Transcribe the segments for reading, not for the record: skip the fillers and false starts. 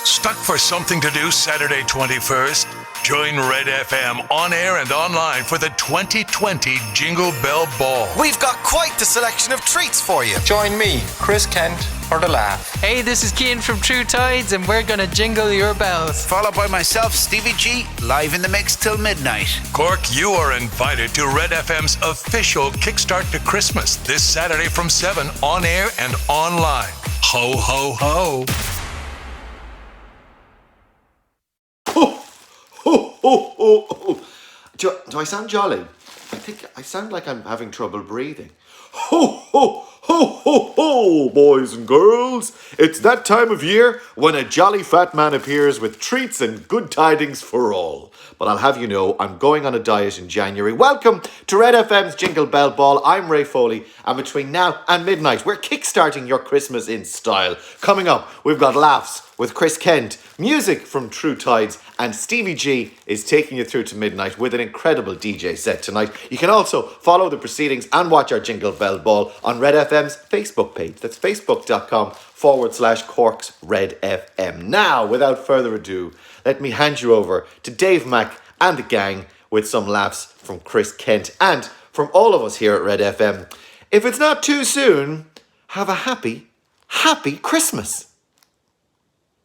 Stuck for something to do Saturday 21st? Join Red FM on air and online for the 2020 Jingle Bell Ball. We've got quite the selection of treats for you. Join me, Chris Kent, for the laugh. Hey, this is Cian from True Tides, and we're gonna jingle your bells. Followed by myself, Stevie G, live in the mix till midnight. Cork, you are invited to Red FM's official Kickstart to Christmas this Saturday from 7 on air and online. Ho, ho, ho. Oh. Do I sound jolly? I think I sound like I'm having trouble breathing. Ho, boys and girls. It's that time of year when a jolly fat man appears with treats and good tidings for all. But I'll have you know, I'm going on a diet in January. Welcome to Red FM's Jingle Bell Ball. I'm Ray Foley, and between now and midnight, we're kickstarting your Christmas in style. Coming up, we've got laughs with Chris Kent, music from True Tides, and Stevie G is taking you through to midnight with an incredible DJ set tonight. You can also follow the proceedings and watch our Jingle Bell Ball on Red FM's Facebook page. That's facebook.com/Cork's Red FM. Now, without further ado, let me hand you over to Dave Mack and the gang with some laughs from Chris Kent and from all of us here at Red FM. If it's not too soon, have a happy Christmas.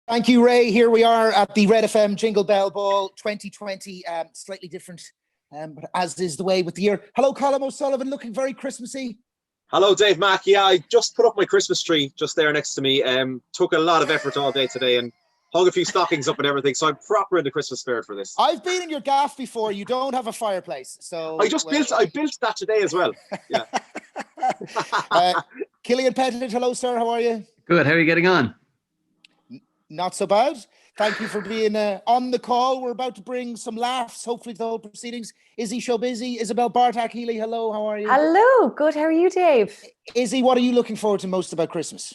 Thank you, Ray. Here we are at the Red FM Jingle Bell Ball 2020, slightly different, but as is the way with the year. Hello, Colm O'Sullivan, looking very Christmassy. Hello, Dave Mack. Yeah, I just put up my Christmas tree just there next to me. Took a lot of effort all day today and hung a few stockings up and everything, so I'm proper in the Christmas spirit for this. I've been in your gaff before. You don't have a fireplace, so I built that today as well. Yeah. Killian Pettit, hello, sir. How are you? Good. How are you getting on? Not so bad. Thank you for being on the call. We're about to bring some laughs, hopefully, to the whole proceedings. Izzy Show Busy, Isabel Bartak-Healy, hello, how are you? Hello, good. How are you, Dave? Izzy, what are you looking forward to most about Christmas?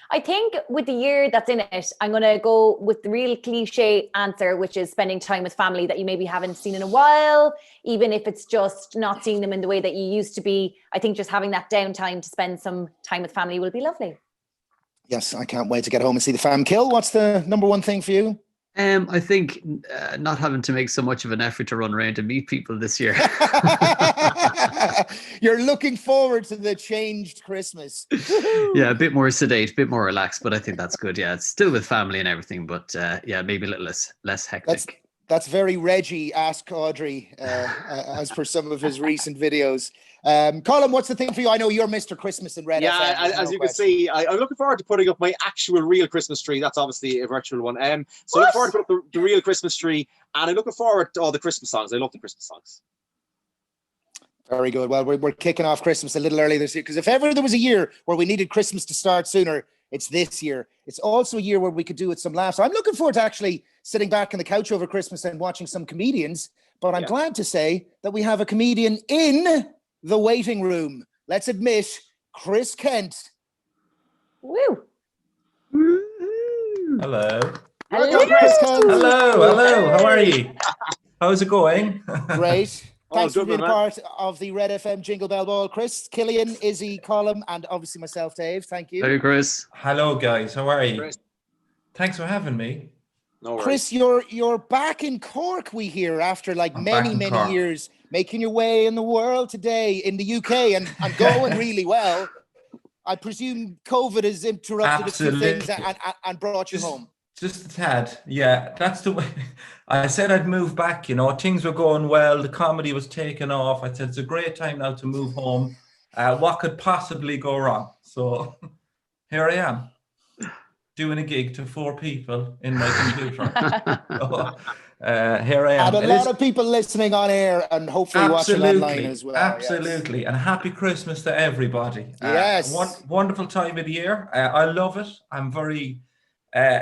I think with the year that's in it, I'm going to go with the real cliche answer, which is spending time with family that you maybe haven't seen in a while, even if it's just not seeing them in the way that you used to be. I think just having that downtime to spend some time with family will be lovely. Yes, I can't wait to get home and see the fam kill. What's the number one thing for you? I think not having to make so much of an effort to run around and meet people this year. You're looking forward to the changed Christmas. Yeah, a bit more sedate, a bit more relaxed, but I think that's good. Yeah, it's still with family and everything, but yeah, maybe a little less hectic. That's very Reggie, ask Audrey, as per some of his recent videos. Colm, what's the thing for you? I know you're Mr. Christmas in Red FM. Yeah, as you can see, I'm looking forward to putting up my actual real Christmas tree. That's obviously a virtual one. So looking forward to putting up the real Christmas tree, and I'm looking forward to all the Christmas songs. I love the Christmas songs. Very good. Well, we're kicking off Christmas a little early this year, because if ever there was a year where we needed Christmas to start sooner, it's this year. It's also a year where we could do with some laughs. I'm looking forward to actually sitting back on the couch over Christmas and watching some comedians, but I'm glad to say that we have a comedian in the waiting room. Let's admit, Chris Kent. Woo! Hello. Hello. Chris Kent. Hello. How are you? How's it going? Great. Thanks for being part of the Red FM Jingle Bell Ball. Chris, Killian, Izzy, Colm, and obviously myself, Dave. Thank you. Hey, Chris. Hello, guys. How are you? Chris. Thanks for having me. No worries. Chris, you're back in Cork, we hear, after many Cork. years, making your way in the world today in the UK and going really well. I presume COVID has interrupted a few things and brought you home. Just a tad. Yeah, that's the way. I said I'd move back, things were going well. The comedy was taking off. I said, it's a great time now to move home. What could possibly go wrong? So here I am, doing a gig to 4 people in my computer. Here I am. And a lot of people listening on air and hopefully watching online as well. Absolutely. Yes. And happy Christmas to everybody. Yes. Wonderful time of the year. I love it. I'm very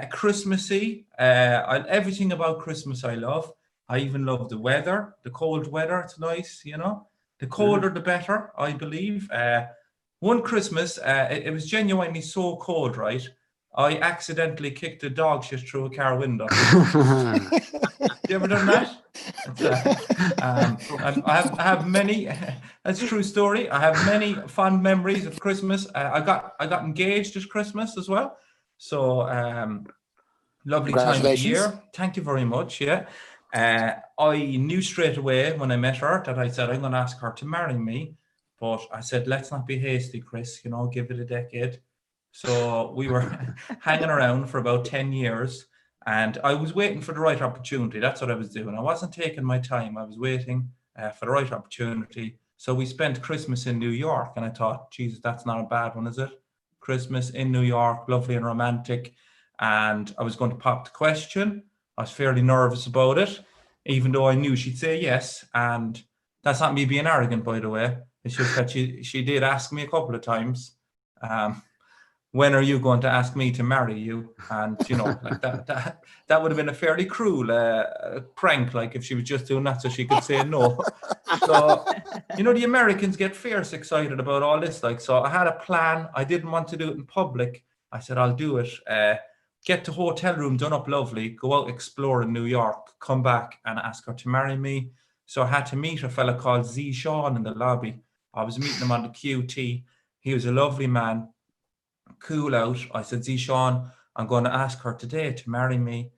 Christmassy. Everything about Christmas I love. I even love the weather, the cold weather. It's nice, The colder, the better, I believe. One Christmas, it was genuinely so cold, right? I accidentally kicked a dog shit through a car window. You ever done that? I have many. That's a true story. I have many fond memories of Christmas. I got engaged this Christmas as well. So Lovely time of year. Thank you very much. Yeah. I knew straight away when I met her that I said, I'm going to ask her to marry me. But I said, let's not be hasty, Chris, give it a decade. So we were hanging around for about 10 years and I was waiting for the right opportunity. That's what I was doing. I wasn't taking my time. I was waiting for the right opportunity. So we spent Christmas in New York and I thought, Jesus, that's not a bad one, is it? Christmas in New York, lovely and romantic. And I was going to pop the question. I was fairly nervous about it, even though I knew she'd say yes. And that's not me being arrogant, by the way. It's just that she did ask me a couple of times, when are you going to ask me to marry you? And, like that would have been a fairly cruel prank, like if she was just doing that so she could say no. So, the Americans get fierce excited about all this. Like, so I had a plan. I didn't want to do it in public. I said, I'll do it. Get the hotel room done up lovely, go out explore in New York, come back and ask her to marry me. So I had to meet a fella called Z Sean in the lobby. I was meeting him on the QT. He was a lovely man, cool out. I said, Z Sean, I'm going to ask her today to marry me.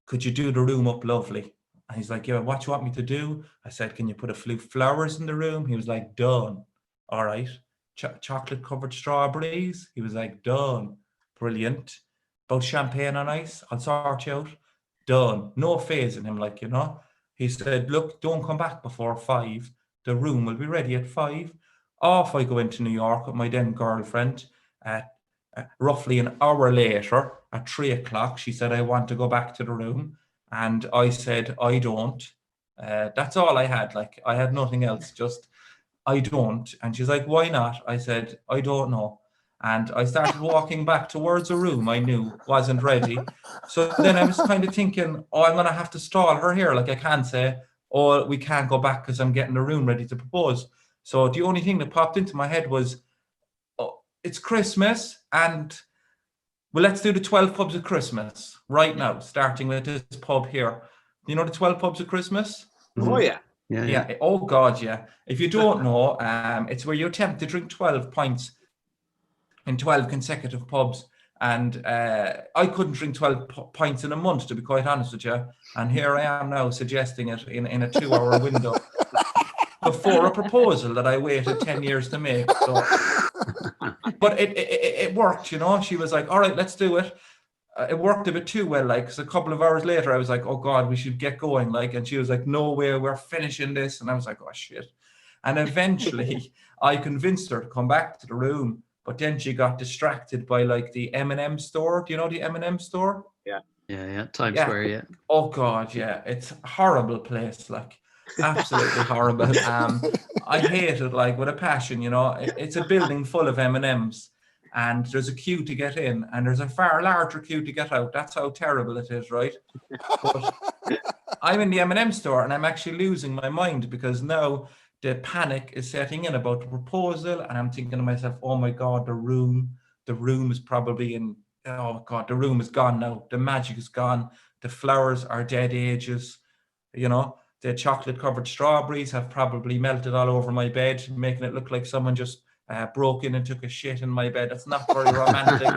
Could you do the room up lovely? And he's like, yeah, what do you want me to do? I said, can you put a few flowers in the room? He was like, done. All right. Chocolate covered strawberries? He was like, done. Brilliant. About champagne on ice? I'll sort you out. Done. No phasing him, He said, look, don't come back before 5. The room will be ready at 5. Off I go into New York with my then girlfriend. Roughly an hour later, at 3 o'clock, she said, I want to go back to the room. And I said, I don't. That's all I had. I had nothing else, just, I don't. And she's like, why not? I said, I don't know. And I started walking back towards a room I knew wasn't ready. So then I was kind of thinking, I'm going to have to stall her here. I can't say, we can't go back because I'm getting the room ready to propose. So the only thing that popped into my head was, it's Christmas and let's do the 12 pubs of Christmas right now, starting with this pub here. You know the 12 pubs of Christmas? Oh, yeah. Yeah. Oh, God, yeah. If you don't know, it's where you attempt to drink 12 pints in 12 consecutive pubs. And I couldn't drink 12 pints in a month, to be quite honest with you. And here I am now suggesting it in a 2-hour window before a proposal that I waited 10 years to make. So, but it worked, She was like, all right, let's do it. It worked a bit too well, because a couple of hours later, I was like, oh, God, we should get going. And she was like, no way, we're finishing this. And I was like, oh, shit. And eventually, I convinced her to come back to the room. But then she got distracted by the M&M store. Do you know the M&M store? Yeah. Yeah. Times Square, yeah. Oh, God, yeah. It's a horrible place, absolutely horrible. I hate it with a passion, It's a building full of M&Ms and there's a queue to get in and there's a far larger queue to get out. That's how terrible it is, right? But I'm in the M&M store and I'm actually losing my mind because now the panic is setting in about the proposal and I'm thinking to myself, oh my God, the room is probably oh God, the room is gone now. The magic is gone. The flowers are dead ages, The chocolate covered strawberries have probably melted all over my bed, making it look like someone just broke in and took a shit in my bed. That's not very romantic.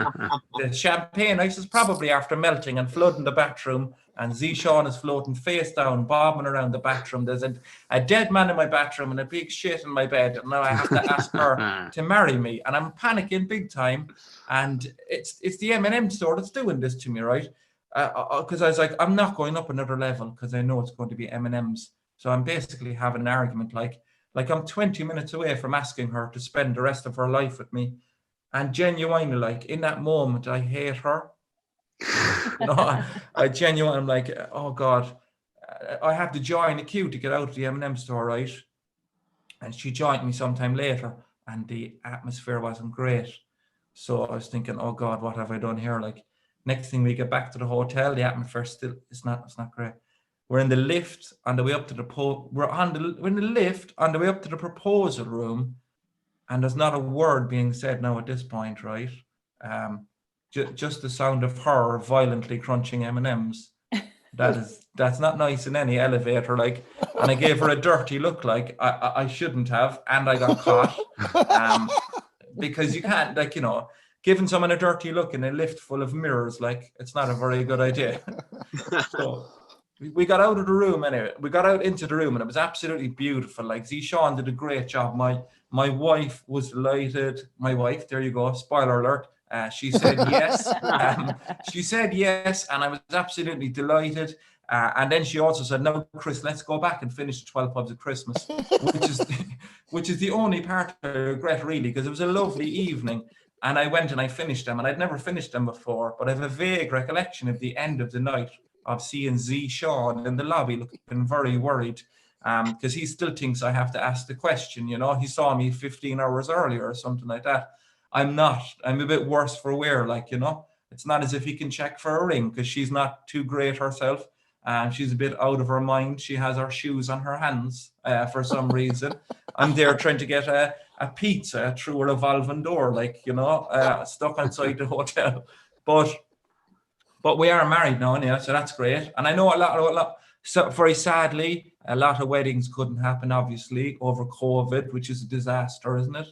The champagne ice is probably after melting and flooding the bathroom, and Z Sean is floating face down, bobbing around the bathroom. There's a dead man in my bathroom and a big shit in my bed, and now I have to ask her to marry me, and I'm panicking big time. And it's the M&M store that's doing this to me, right? Because I was like, I'm not going up another level because I know it's going to be M&Ms. So I'm basically having an argument like I'm 20 minutes away from asking her to spend the rest of her life with me. And genuinely, in that moment, I hate her. I genuinely, I'm like, oh God, I have to join a queue to get out of the M&M store, right? And she joined me sometime later and the atmosphere wasn't great. So I was thinking, oh God, what have I done here? Next thing we get back to the hotel, the atmosphere it's not great. We're in the lift on the way up to we're in the lift on the way up to the proposal room, and there's not a word being said now at this point, right? Just the sound of her violently crunching M&Ms. That's not nice in any elevator, and I gave her a dirty look, I shouldn't have, and I got caught. Because you can't, giving someone a dirty look in a lift full of mirrors, like, it's not a very good idea. So we got out of the room anyway. We got out into the room and it was absolutely beautiful. Like, Sean did a great job. My wife was delighted. My wife, there you go, spoiler alert. She said yes. She said yes, and I was absolutely delighted. And then she also said, "No, Chris, let's go back and finish the 12 Pubs of Christmas," which is the only part I regret, really, because it was a lovely evening. And I went and I finished them, and I'd never finished them before, but I have a vague recollection of the end of the night of seeing Sean in the lobby looking very worried, because he still thinks I have to ask the question. You know, he saw me 15 hours earlier or something like that. I'm not. I'm a bit worse for wear, like, you know. It's not as if he can check for a ring, because she's not too great herself. She's a bit out of her mind. She has her shoes on her hands for some reason. I'm there trying to get a pizza through a revolving door, like, you know, stuck inside the hotel. But we are married now, yeah, so that's great. And I know a lot. So very sadly, a lot of weddings couldn't happen, obviously, over COVID, which is a disaster, isn't it?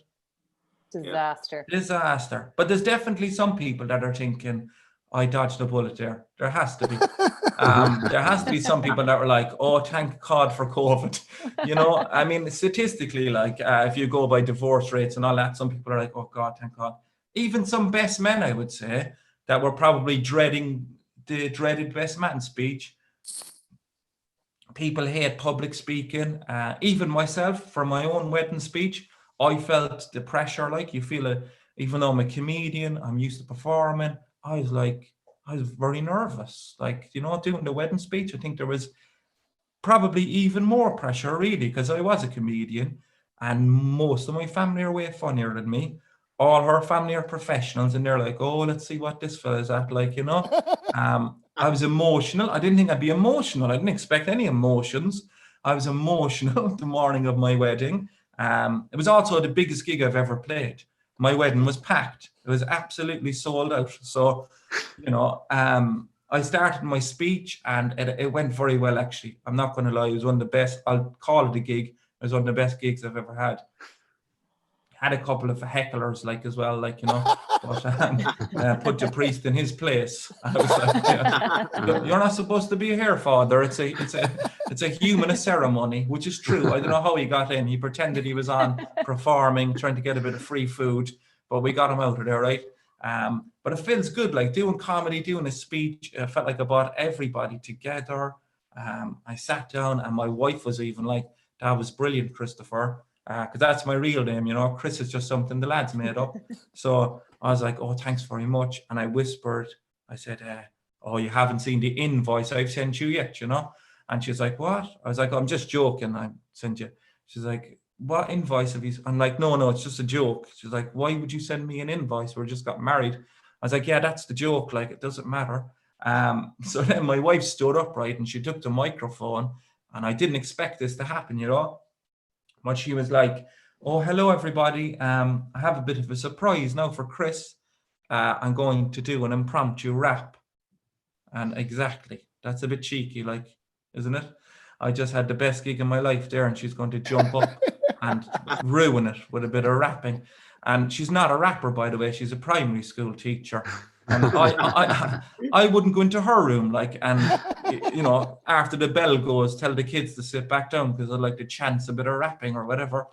Disaster. But there's definitely some people that are thinking, I dodged a bullet there. There has to be. There has to be some people that were like, oh, thank God for COVID. You know, I mean, statistically, like, if you go by divorce rates and all that, some people are like, oh God, thank God. Even some best men, I would say, that were probably dreading the dreaded best man speech. People hate public speaking. Even myself, for my own wedding speech, I felt the pressure. Like, you feel it, even though I'm a comedian, I'm used to performing. I was very nervous. Like, you know, doing the wedding speech, I think there was probably even more pressure, really, because I was a comedian and most of my family are way funnier than me. All her family are professionals and they're like, oh, let's see what this fella's at, like, you know. I was emotional. I didn't think I'd be emotional. I didn't expect any emotions. I was emotional the morning of my wedding. It was also the biggest gig I've ever played. My wedding was packed. It was absolutely sold out. So, you know, I started my speech and it went very well, actually. I'm not going to lie. It was one of the best. I'll call it a gig. It was one of the best gigs I've ever had. Had a couple of hecklers, like, as well, like, you know, but put the priest in his place. I was like, yeah, you're not supposed to be here, Father. It's a human ceremony, which is true. I don't know how he got in. He pretended he was on performing, trying to get a bit of free food, but we got him out of there, right? But it feels good, like doing comedy, doing a speech. It felt like I brought everybody together. I sat down and my wife was even like, that was brilliant, Christopher. Because that's my real name, you know. Chris is just something the lads made up. So I was like, oh, thanks very much. And I whispered, I said, oh, you haven't seen the invoice I've sent you yet, you know. And she's like, what? I was like, I'm just joking. I sent you. She's like, what invoice have you? I'm like, no, it's just a joke. She's like, why would you send me an invoice? We just got married. I was like, yeah, that's the joke. Like, it doesn't matter. So then my wife stood up, right, and she took the microphone, and I didn't expect this to happen, you know. But she was like, oh, hello, everybody. I have a bit of a surprise now for Chris. I'm going to do an impromptu rap. And exactly, that's a bit cheeky, like, isn't it? I just had the best gig in my life there, and she's going to jump up and ruin it with a bit of rapping. And she's not a rapper, by the way. She's a primary school teacher. And I wouldn't go into her room, like, and, you know, after the bell goes, tell the kids to sit back down because I'd like to chance a bit of rapping or whatever.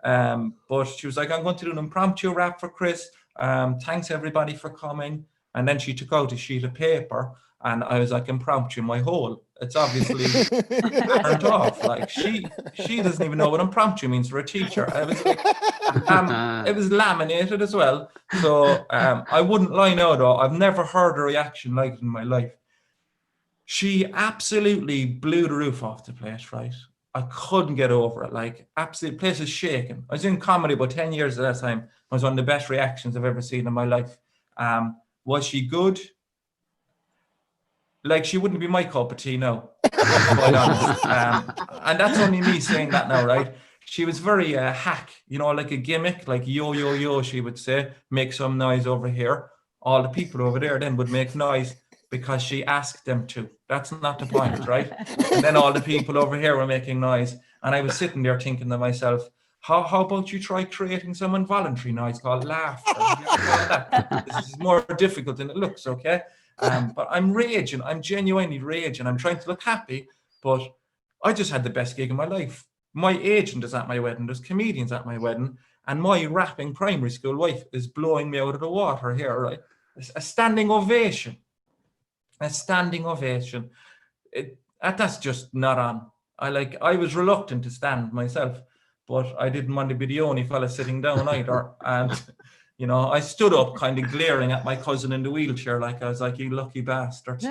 But she was like, I'm going to do an impromptu rap for Chris. Thanks, everybody, for coming. And then she took out a sheet of paper and I was like, impromptu my whole. It's obviously turned off. Like, she doesn't even know what impromptu means for a teacher. I was like, it was laminated as well. So I wouldn't lie now, though. I've never heard a reaction like it in my life. She absolutely blew the roof off the place, right? I couldn't get over it. Like, absolutely, the place is shaking. I was in comedy about 10 years at that time. It was one of the best reactions I've ever seen in my life. Was she good? Like, she wouldn't be my cup of tea now, quite honest. And that's only me saying that now, right? She was very hack, you know, like a gimmick, like yo, yo, yo, she would say, make some noise over here. All the people over there then would make noise because she asked them to. That's not the point, right? And then all the people over here were making noise. And I was sitting there thinking to myself, How about you try creating some involuntary noise called laughter? Have you ever thought that? This is more difficult than it looks, okay? But I'm raging. I'm genuinely raging. I'm trying to look happy, but I just had the best gig of my life. My agent is at my wedding. There's comedians at my wedding. And my rapping primary school wife is blowing me out of the water here, right? A standing ovation. A standing ovation. That's just not on. I was reluctant to stand myself, but I didn't want to be the only fella sitting down either. And, you know, I stood up kind of glaring at my cousin in the wheelchair, like I was like, you lucky bastard.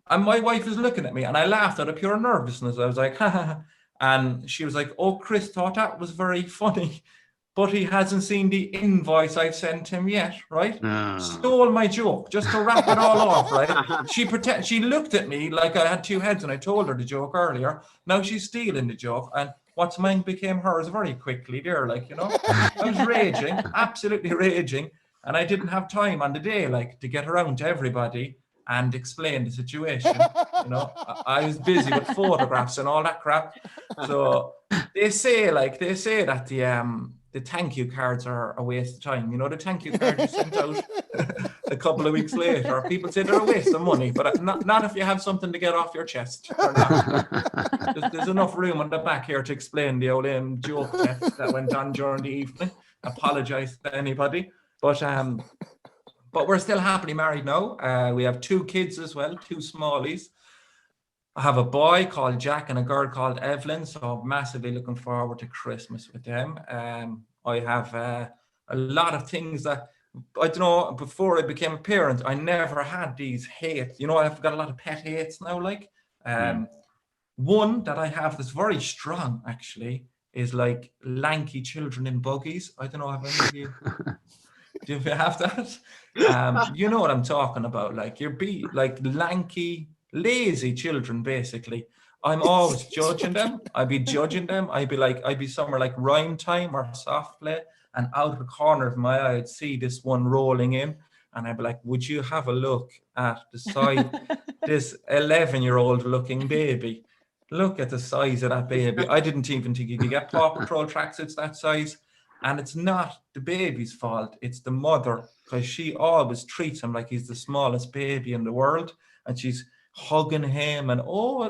And my wife was looking at me and I laughed out of pure nervousness. I was like, ha ha ha. And she was like, oh, Chris thought that was very funny, but he hasn't seen the invoice I've sent him yet, right? Stole my joke just to wrap it all off, right? She looked at me like I had two heads and I told her the joke earlier. Now she's stealing the joke and what's mine became hers very quickly there, like, you know? I was raging, absolutely raging. And I didn't have time on the day, like, to get around to everybody and explain the situation. You know, I was busy with photographs and all that crap. So they say that the thank you cards are a waste of time. You know, the thank you cards you sent out a couple of weeks later, people say they're a waste of money, but not if you have something to get off your chest. There's enough room on the back here to explain the old joke that went on during the evening. Apologize to anybody, but we're still happily married now. We have 2 kids as well, 2 smallies. I have a boy called Jack and a girl called Evelyn, so I'm massively looking forward to Christmas with them. I have a lot of things that, I don't know, before I became a parent, I never had these hates. You know, I've got a lot of pet hates now, like. One that I have that's very strong, actually, is like lanky children in buggies. I don't know, have any of you... Do you have that? You know what I'm talking about. Like, like lanky, lazy children, basically. I'm always judging them. I'd be judging them. I'd be somewhere like Rhyme Time or Soft Play, and out of the corner of my eye, I'd see this one rolling in, and I'd be like, would you have a look at the size, this 11-year-old looking baby? Look at the size of that baby. I didn't even think you could get Paw Patrol tracksuits that size. And it's not the baby's fault, it's the mother, because she always treats him like he's the smallest baby in the world. And she's hugging him and, oh,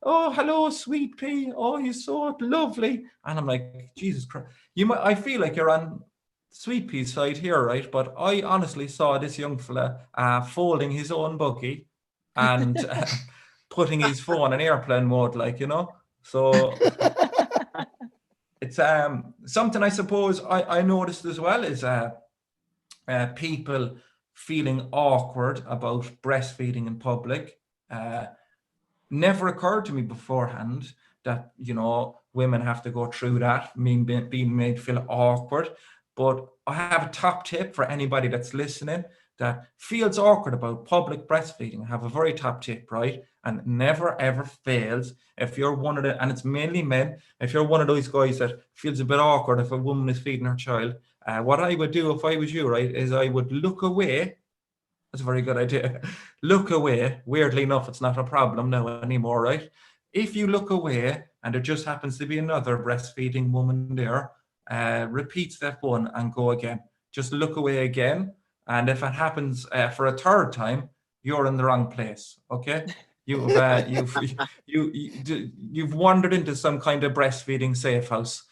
hello, sweet pea. Oh, he's so lovely. And I'm like, Jesus Christ. I feel like you're on Sweet Pea's side here, right? But I honestly saw this young fella folding his own buggy and putting his phone in airplane mode, like, you know? So... It's something I suppose I noticed as well is people feeling awkward about breastfeeding in public. Never occurred to me beforehand that, you know, women have to go through that, being made feel awkward. But I have a top tip for anybody that's listening that feels awkward about public breastfeeding. I have a very top tip, right? And never ever fails. If you're one of the, and it's mainly men, if you're one of those guys that feels a bit awkward if a woman is feeding her child, what I would do if I was you, right, is I would look away. That's a very good idea. Look away. Weirdly enough, it's not a problem now anymore, right? If you look away and there just happens to be another breastfeeding woman there, repeat step 1 and go again. Just look away again. And if it happens for a third time, you're in the wrong place, okay? You've wandered into some kind of breastfeeding safe house,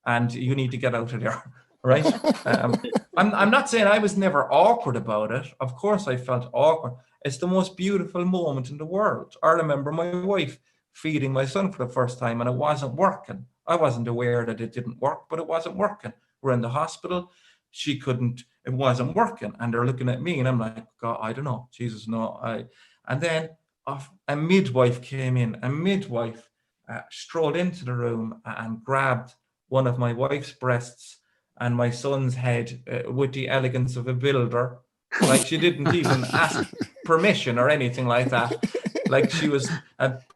and you need to get out of there, right? I'm not saying I was never awkward about it. Of course, I felt awkward. It's the most beautiful moment in the world. I remember my wife feeding my son for the first time, and it wasn't working. I wasn't aware that it didn't work, but it wasn't working. We're in the hospital. She couldn't. It wasn't working, and they're looking at me, and I'm like, God, I don't know, Jesus, no. And then a midwife came in. A midwife strolled into the room and grabbed one of my wife's breasts and my son's head with the elegance of a builder. Like, she didn't even ask permission or anything like that. Like, she was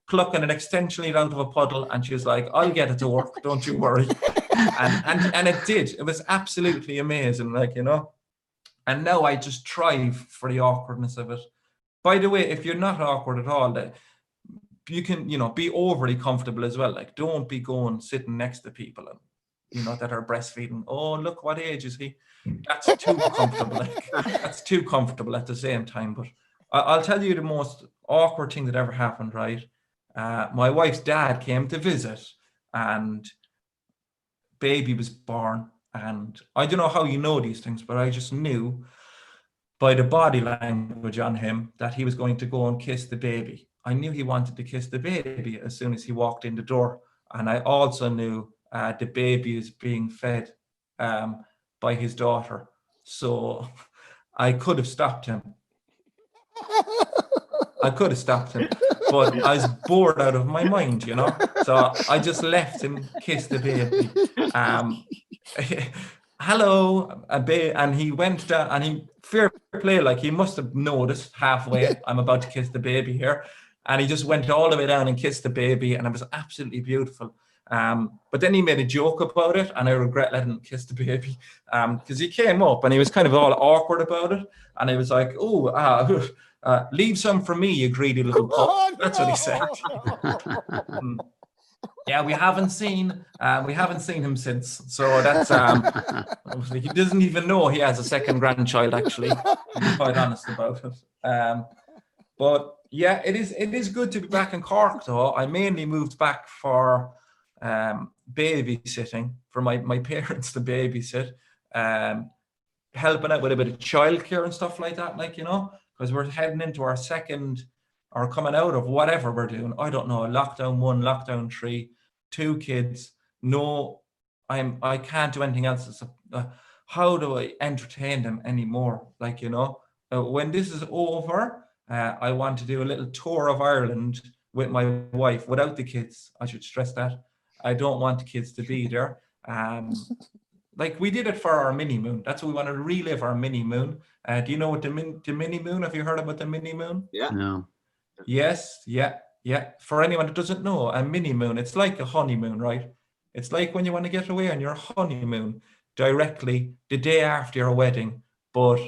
plucking an extension lead out of a puddle, and she was like, I'll get it to work, don't you worry. And it did. It was absolutely amazing, like, you know. And now I just thrive for the awkwardness of it. By the way, if you're not awkward at all, you can, be overly comfortable as well. Like, don't be going sitting next to people and, that are breastfeeding. Oh, look, what age is he? That's too comfortable. Like, that's too comfortable at the same time. But I'll tell you the most awkward thing that ever happened, right? My wife's dad came to visit and baby was born. And I don't know how you know these things, but I just knew by the body language on him that he was going to go and kiss the baby. I knew he wanted to kiss the baby as soon as he walked in the door. And I also knew the baby is being fed by his daughter. So I could have stopped him. But I was bored out of my mind, So I just left him kiss the baby. Hello, and he went down, and he, fair play, like he must have noticed halfway, I'm about to kiss the baby here. And he just went all the way down and kissed the baby, and it was absolutely beautiful. But then he made a joke about it, and I regret letting him kiss the baby, because he came up and he was kind of all awkward about it, and he was like, leave some for me, you greedy little pup. That's what he said. Yeah, we haven't seen him since. So that's he doesn't even know he has a second grandchild, actually. I'm quite honest about it. But yeah, it is good to be back in Cork, though. I mainly moved back for babysitting, for my parents to babysit, helping out with a bit of childcare and stuff like that, because we're heading into our second, or coming out of whatever we're doing. I don't know, lockdown 1, lockdown 3, 2 kids. No, I can't do anything else. How do I entertain them anymore? When this is over, I want to do a little tour of Ireland with my wife, without the kids. I should stress that. I don't want the kids to be there. We did it for our Minimoon. That's what we want to relive, our Minimoon. Do you know what the Minimoon? Have you heard about the Minimoon? Yeah. No. Yes. Yeah. For anyone that doesn't know, a Minimoon, it's like a honeymoon, right? It's like when you want to get away on your honeymoon directly the day after your wedding, but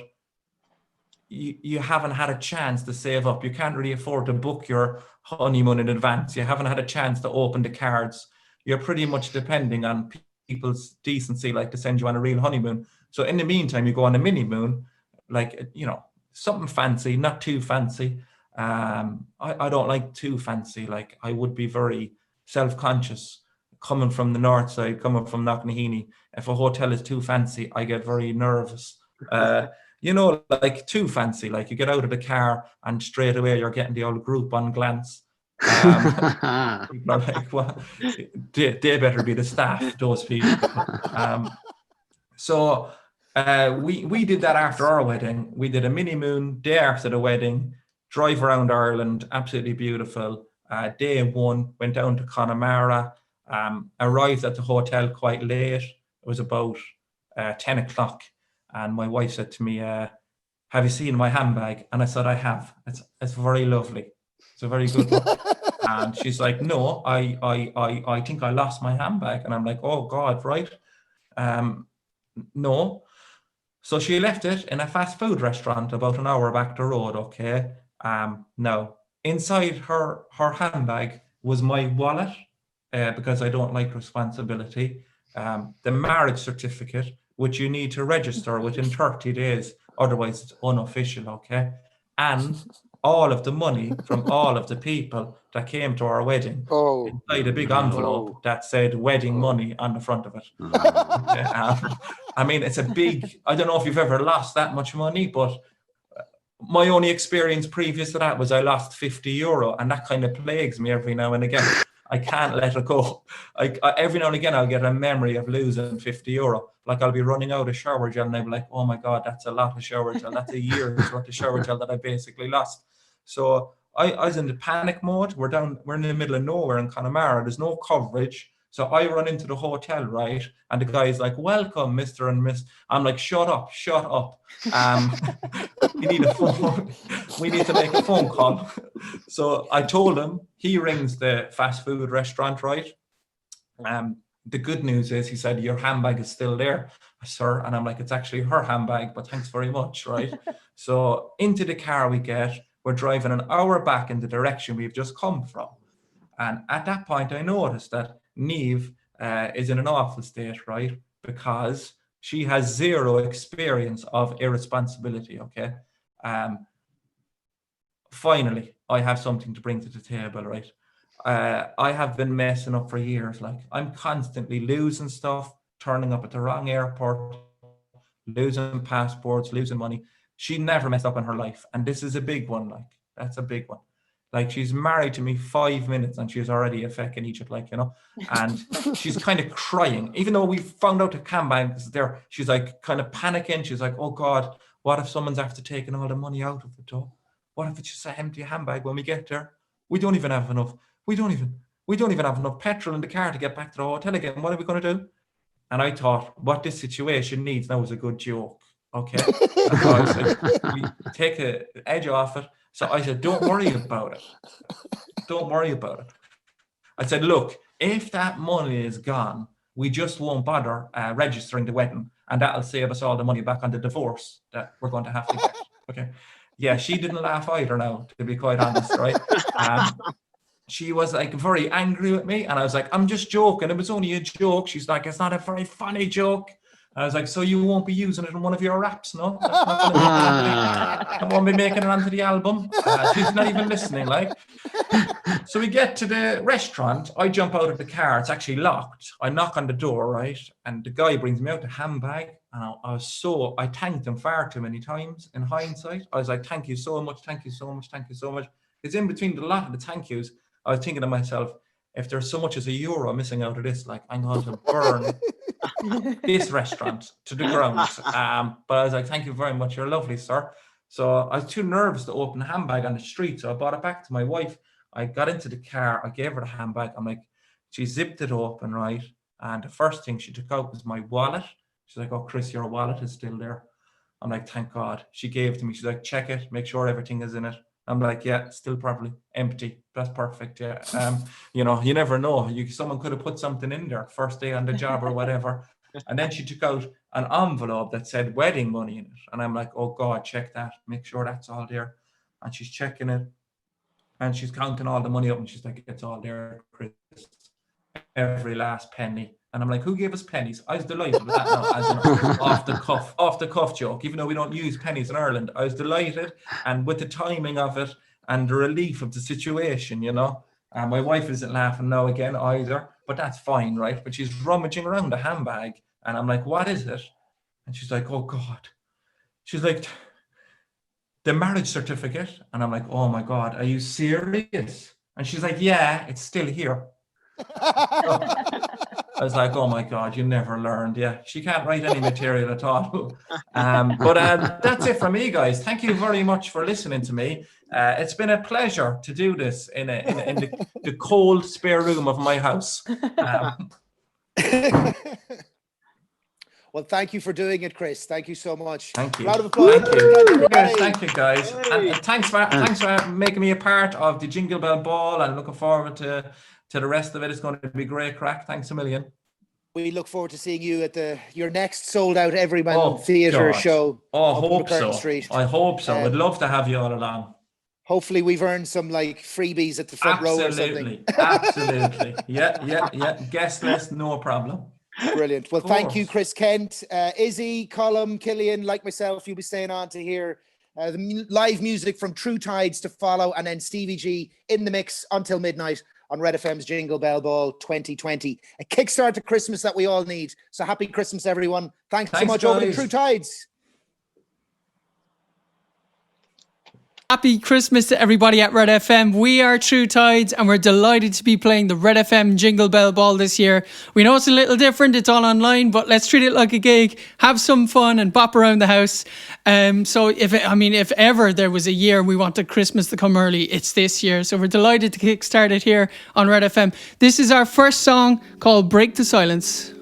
you haven't had a chance to save up. You can't really afford to book your honeymoon in advance. You haven't had a chance to open the cards. You're pretty much depending on people's decency, to send you on a real honeymoon. So in the meantime, you go on a Minimoon, something fancy, not too fancy. I don't like too fancy. I would be very self-conscious coming from the north side, coming from Knocknaheeny. If a hotel is too fancy, I get very nervous. Too fancy, you get out of the car and straight away you're getting the old Groupon glance. People are like, well, they better be the staff, those people. So we did that after our wedding. We did a Minimoon day after the wedding, drive around Ireland, absolutely beautiful. Day 1, went down to Connemara, arrived at the hotel quite late. It was about 10 o'clock. And my wife said to me, have you seen my handbag? And I said, I have. It's very lovely. It's a very good one. And she's like, no, I think I lost my handbag. And I'm like, oh God, right? No. So she left it in a fast food restaurant about an hour back the road, okay? No. Inside her handbag was my wallet, because I don't like responsibility. The marriage certificate, which you need to register within 30 days, otherwise it's unofficial, okay? And all of the money from all of the people that came to our wedding inside a big envelope that said wedding money on the front of it. It's a big, I don't know if you've ever lost that much money, but my only experience previous to that was I lost €50, and that kind of plagues me every now and again. I can't let it go. Every now and again, I'll get a memory of losing €50. I'll be running out of shower gel and I'll be like, oh my God, that's a lot of shower gel. That's a year's worth of shower gel that I basically lost. So I was in the panic mode. We're in the middle of nowhere in Connemara. There's no coverage. So I run into the hotel, right? And the guy's like, welcome, Mr. and Miss. I'm like, shut up. We need a phone. We need to make a phone call. So I told him. He rings the fast food restaurant, right? The good news is, he said, your handbag is still there, sir. And I'm like, it's actually her handbag, but thanks very much, right? So into the car we get. We're driving an hour back in the direction we've just come from. And at that point, I noticed that Neve is in an awful state, right? Because she has zero experience of irresponsibility, okay? Finally, I have something to bring to the table, right? I have been messing up for years. Like, I'm constantly losing stuff, turning up at the wrong airport, losing passports, losing money. She never messed up in her life. And this is a big one, like, that's a big one. Like, she's married to me 5 minutes and she's already a feck in Egypt, like, you know, and she's kind of crying. Even though we found out the handbag is there, she's like kind of panicking. She's like, oh God, what if someone's after taking all the money out of it, though? What if it's just an empty handbag when we get there? We don't even have enough. We don't even have enough petrol in the car to get back to the hotel again. What are we going to do? And I thought, what this situation needs now is a good joke. Okay. So I said, we take the edge off it. So I said, don't worry about it. Don't worry about it. I said, look, if that money is gone, we just won't bother registering the wedding, and that'll save us all the money back on the divorce that we're going to have to get. Okay. Yeah, she didn't laugh either now, to be quite honest, right? She was like very angry with me, and I was like, I'm just joking. It was only a joke. She's like, it's not a very funny joke. I was like, so you won't be using it in one of your raps, no? I won't be making it onto the album. She's not even listening, like. So we get to the restaurant. I jump out of the car. It's actually locked. I knock on the door, right? And the guy brings me out the handbag. And I thanked him far too many times in hindsight. I was like, thank you so much, thank you so much, thank you so much. Because in between a lot of the thank yous, I was thinking to myself, if there's so much as €1 missing out of this, like, I'm going to burn this restaurant to the ground. But I was like, thank you very much. You're lovely, sir. So I was too nervous to open the handbag on the street. So I brought it back to my wife. I got into the car. I gave her the handbag. I'm like, she zipped it open, right? And the first thing she took out was my wallet. She's like, oh, Chris, your wallet is still there. I'm like, thank God. She gave it to me. She's like, check it. Make sure everything is in it. I'm like, yeah, still probably empty. That's perfect. Yeah. You know, you never know. Someone could have put something in there first day on the job or whatever. And then she took out an envelope that said wedding money in it. And I'm like, oh God, check that. Make sure that's all there. And she's checking it. And she's counting all the money up. And she's like, it's all there, Chris. Every last penny. And I'm like, who gave us pennies? I was delighted with that now, as an off the cuff joke, even though we don't use pennies in Ireland. I was delighted, and with the timing of it and the relief of the situation, you know. My wife isn't laughing now again either, but that's fine, right? But she's rummaging around the handbag, and I'm like, what is it? And she's like, oh God. She's like, the marriage certificate. And I'm like, oh my God, are you serious? And she's like, yeah, it's still here. I was like, oh my God, you never learned. Yeah, she can't write any material at all. But that's it for me, guys. Thank you very much for listening to me. It's been a pleasure to do this in the cold spare room of my house. Well, thank you for doing it, Chris. Thank you so much. Thank you. Round of applause. Thank you, guys. And thanks for making me a part of the Jingle Bell Ball, and looking forward to the rest of it. It's going to be great crack. Thanks a million. We look forward to seeing you at your next sold out Everyman Theatre show. Oh, I hope so. Street. I hope so. I'd love to have you all along. Hopefully we've earned some like freebies at the front row or something. Absolutely. Yeah. Guest list, no problem. Brilliant. Well, thank you, Chris Kent. Izzy, Colm, Killian, like myself, you'll be staying on to hear the live music from True Tides to follow, and then Stevie G in the mix until midnight on Red FM's Jingle Bell Ball 2020. A kickstart to Christmas that we all need. So happy Christmas, everyone. Thanks so much, guys. Over to True Tides. Happy Christmas to everybody at Red FM. We are True Tides, and we're delighted to be playing the Red FM Jingle Bell Ball this year. We know it's a little different, it's all online, but let's treat it like a gig, have some fun and bop around the house. So if ever there was a year we wanted Christmas to come early, it's this year. So we're delighted to kickstart it here on Red FM. This is our first song called Break the Silence.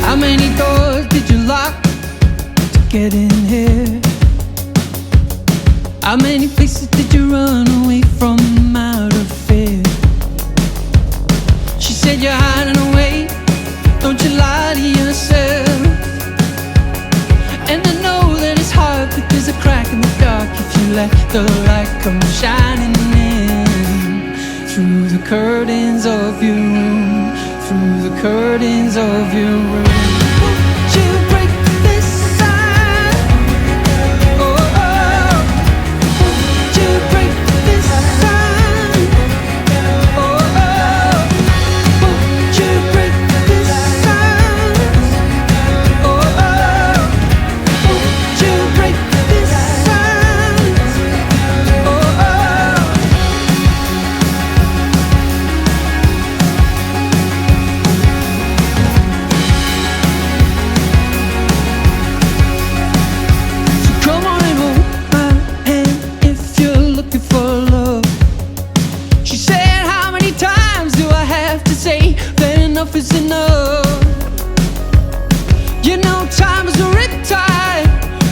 How many doors did you lock to get in here? How many places did you run away from out of fear? She said you're hiding away curtains of your room, through the curtains of your room. Won't you break this silence? Oh, oh. Won't you break this silence? Oh, oh. Won't you break this silence? Oh, oh. Won't you break this silence? Oh, oh. Come on and hold my hand if you're looking for love. She said, how many times do I have to say that enough is enough? You know time is a riptide,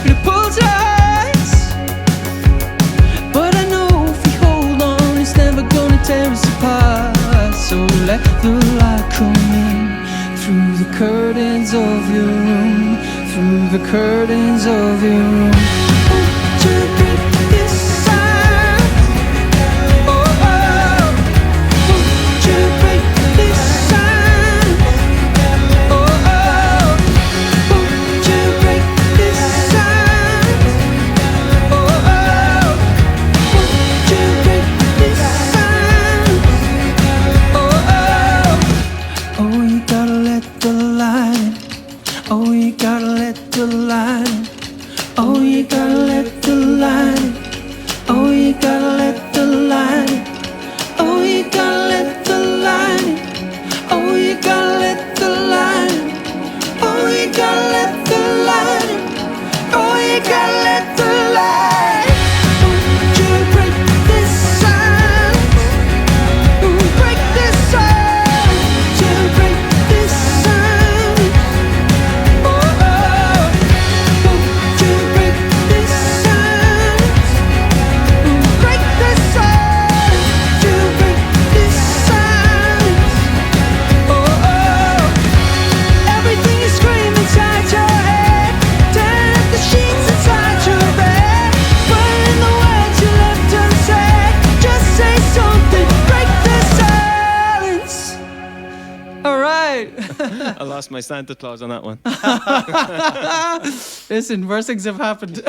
it pulls us. But I know if we hold on, it's never gonna tear us apart. So let the light come in through the curtains of your room, through the curtains of your room. Won't you break this silence? Oh, oh. Won't you break this silence? Oh, oh. Won't you break this silence? Oh, oh. Won't you break this silence? Oh, oh. Oh, you gotta let the light in. Oh, you gotta let the light in. Oh, you gotta let the light in. Oh, you gotta let the light in. Oh, you gotta let the light in. Oh, you gotta let the light in. Oh, you gotta let the light in. Oh, you gotta let the light in. Won't you break this silence? Break this silence. You break this silence. Oh, oh. Won't you break this silence? Break this silence. You break this silence. Oh, oh. Everything is screaming inside your head. Tearing up the sheets inside your bed. But in the words you left unsaid, just say something. Break this silence. All right. I lost my Santa Claus on that one. Listen, worse things have happened.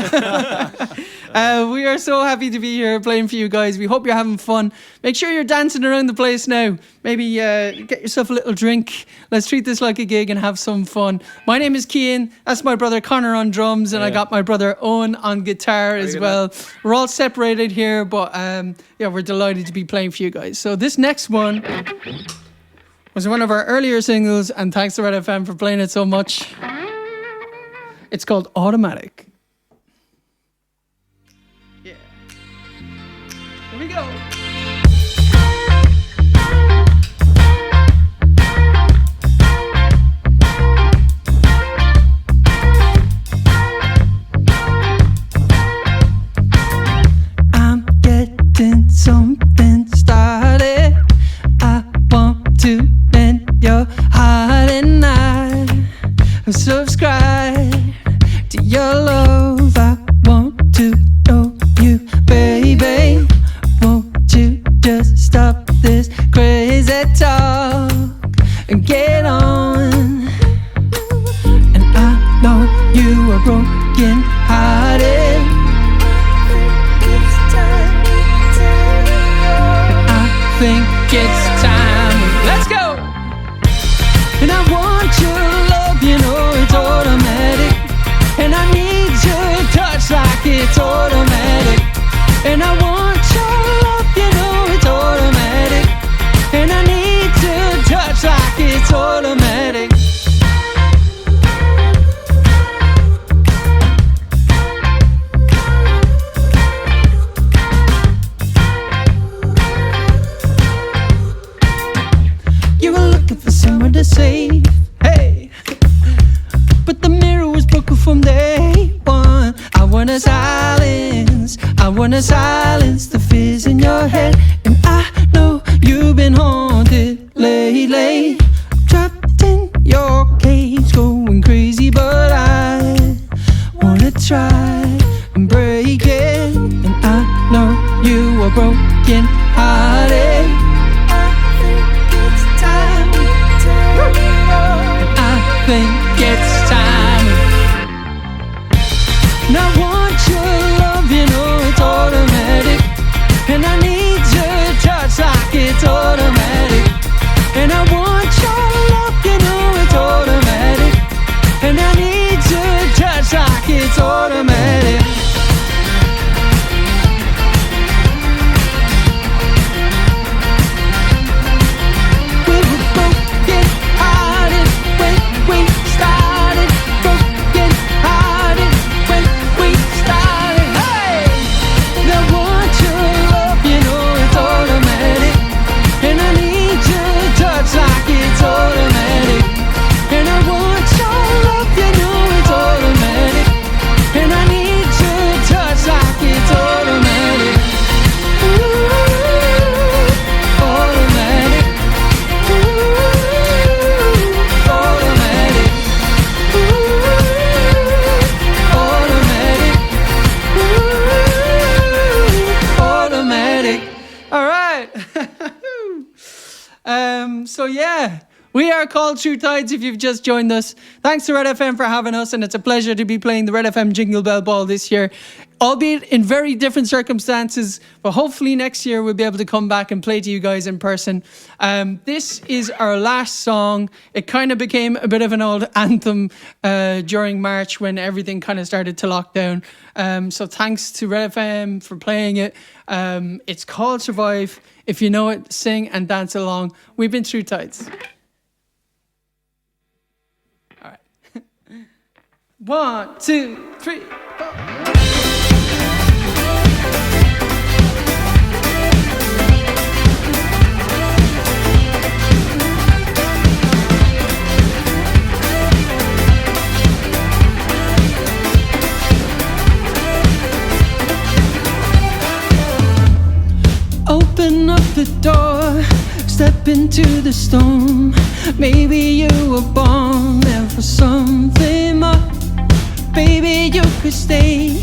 We are so happy to be here playing for you guys. We hope you're having fun. Make sure you're dancing around the place now. Maybe get yourself a little drink. Let's treat this like a gig and have some fun. My name is Cian. That's my brother Connor on drums, and I got my brother Owen on guitar as well. We're all separated here, but yeah, we're delighted to be playing for you guys. So this next one was one of our earlier singles, and thanks to Red FM for playing it so much. It's called Automatic. Yeah. Here we go. I'm getting something started. I want to mend your heart, and I subscribe to your love. I want to know you, baby. Won't you just stop this crazy talk and get on? And I know you are broken hearted. I think it's time. Let's go. And I want your love, you know it's automatic. And I need your touch like it's automatic. And I want your love, you know it's automatic. And I need your touch like it's automatic. You were looking for somewhere to save, hey. But the mirror was broken from day one. I wanna silence the fears in your head. And I know you've been haunted lately. Trapped in your cage, going crazy. But I wanna try and break it. And I know you are broken hearted. And I want your love, you know it's automatic. And I need to touch like it's automatic. We were broken hearted when we started. Broken hearted when we started. Hey! And I want your love, you know it's automatic. And I need your touch like it's automatic. And I want your love, you know it's automatic. And I need your touch like it's automatic. Ooh, automatic. Ooh, automatic. Ooh, automatic. Ooh, automatic. All right. So yeah, we are called True Tides if you've just joined us. Thanks to Red FM for having us, and it's a pleasure to be playing the Red FM Jingle Bell Ball this year, albeit in very different circumstances, but hopefully next year we'll be able to come back and play to you guys in person. This is our last song. It kind of became a bit of an old anthem during March when everything kind of started to lock down. So thanks to Red FM for playing it. It's called Survive. If you know it, sing and dance along. We've been True Tides. All right. 1, 2, 3, 4. Open up the door, step into the storm. Maybe you were born there for something more. Baby, you could stay,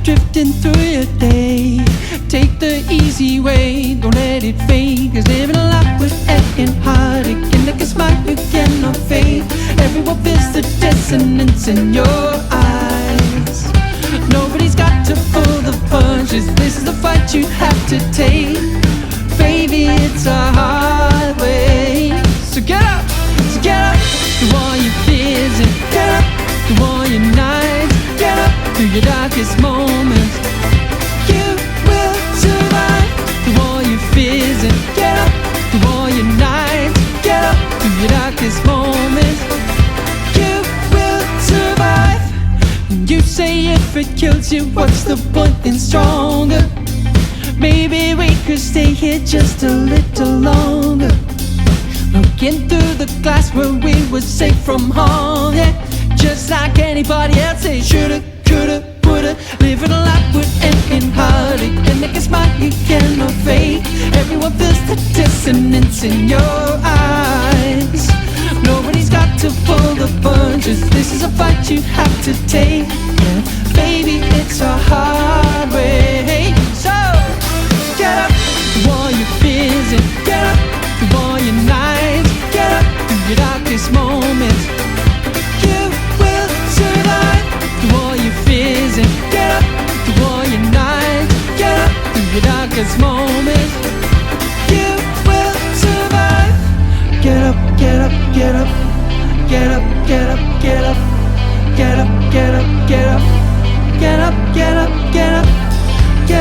drifting through your day. Take the easy way, don't let it fade. Cause living a life with and heartache can make a smile you cannot fade. Everyone feels the dissonance in your eyes. Nobody's got to pull the punches. This is the fight you have to take. Baby, it's a hard way. So get up, do all your fears and get up, do all your nights. Get up through your darkest moments. You will survive. Do all your fears and get up, do all your nights. Get up through your darkest moments. You will survive. You say if it kills you, what's the point in stronger? Maybe we could stay here just a little longer. Looking through the glass where we were safe from harm, yeah. Just like anybody else, they shoulda, coulda, woulda. Living a life with and heartache and make a smile you cannot fake. Everyone feels the dissonance in your eyes. Nobody's got to pull the punches. This is a fight you have to take. Yeah, baby, it's a hard way. So get up, do all your fears and get up, do all your nights. Get up through your darkest moments. You will survive. Do all your fears and get up, do all your nights. Get up through your darkest moments. You will survive. Get up, get up, get up. Get up, get up, get up. Get up, get up, get up. Get up, get up, get up. Get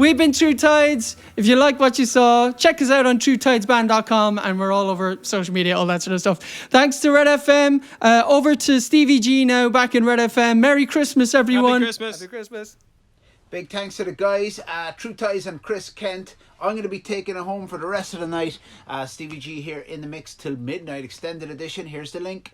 We've been True Tides. If you like what you saw, check us out on TrueTidesBand.com, and we're all over social media, all that sort of stuff. Thanks to Red FM. Over to Stevie G now, back in Red FM. Merry Christmas, everyone. Happy Christmas. Big thanks to the guys, True Ties and Chris Kent. I'm going to be taking it home for the rest of the night. Stevie G here in the mix till midnight, extended edition. Here's the link.